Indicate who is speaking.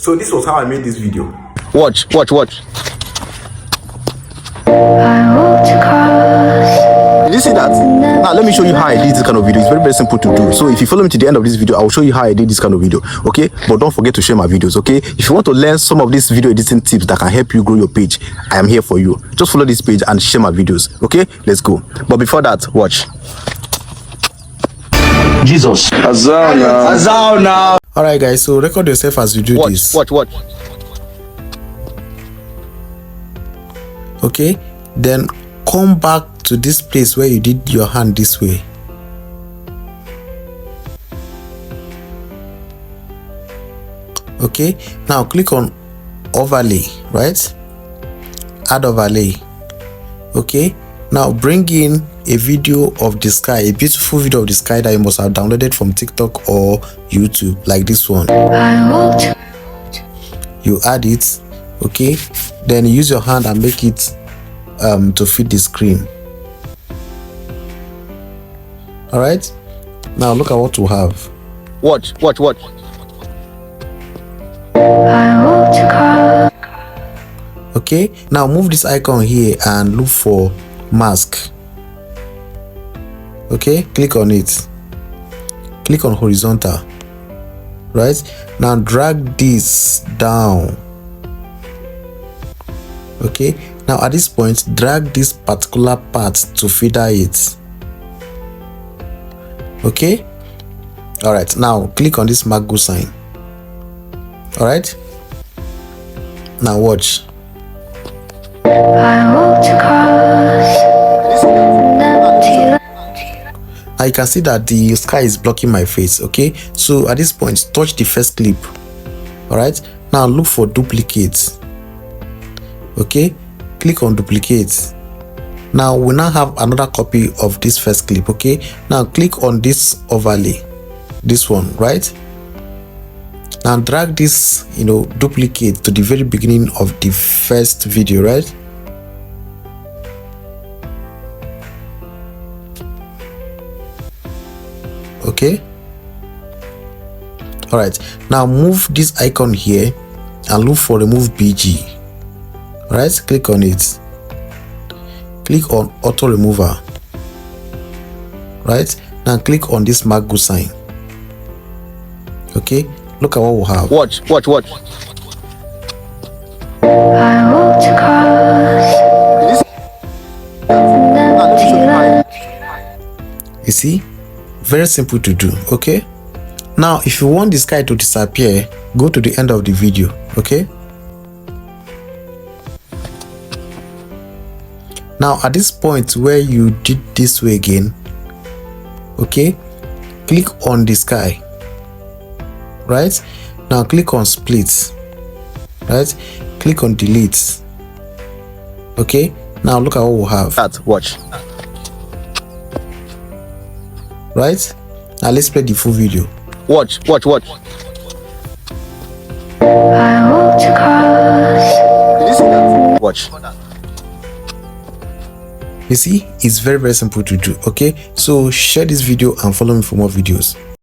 Speaker 1: So this was how I made this video.
Speaker 2: Watch.
Speaker 3: I walked across.
Speaker 2: Did you see that? Now let me show you how I did this kind of video. It's very, very simple to do. So if you follow me to the end of this video, I will show you how I did this kind of video. Okay, but don't forget to share my videos. Okay, if you want to learn some of these video editing tips that can help you grow your page, I am here for you. Just follow this page and share my videos. Okay, let's go. But before that, watch.
Speaker 4: Jesus.
Speaker 2: Azal now.
Speaker 1: All right, guys. So record yourself as you do this.
Speaker 2: Watch.
Speaker 1: Okay, then come back to this place where you did your hand this way. Okay, now click on overlay, right? Add overlay. Okay, now bring in a video of the sky, a beautiful video of the sky that you must have downloaded from TikTok or YouTube, like this one. You add it. Okay, then use your hand and make it to fit the screen. All right, now look at what we have.
Speaker 2: Watch.
Speaker 1: Okay, now move this icon here and look for mask. Okay, click on it. Click on horizontal. Right, now drag this down. Okay, now at this point drag this particular part to feather it. Okay, all right, now click on this Mago sign. All right, now watch.
Speaker 3: I walked across.
Speaker 1: Now you can see that the sky is blocking my face. Okay, so at this point touch the first clip. All right, now look for duplicates. Okay, click on duplicate. Now we now have another copy of this first clip. Okay, now click on this overlay, this one, right? Now drag this duplicate to the very beginning of the first video, right? Okay, all right, now move this icon here and look for remove BG. All right, click on it. Click on auto remover. Right, now click on this Mago sign. Okay, look at what we have.
Speaker 2: Watch.
Speaker 3: I walked across.
Speaker 1: You see, very simple to do. Okay, now if you want the sky to disappear, go to the end of the video. Okay, now at this point where you did this way again, okay, click on the sky. Right, now click on split. Right, click on delete. Okay, now look at what we have.
Speaker 2: Watch.
Speaker 1: Right, now let's play the full video.
Speaker 2: Watch.
Speaker 3: I walked across.
Speaker 2: Watch.
Speaker 1: You see, it's very, very simple to do. Okay, so share this video and follow me for more videos.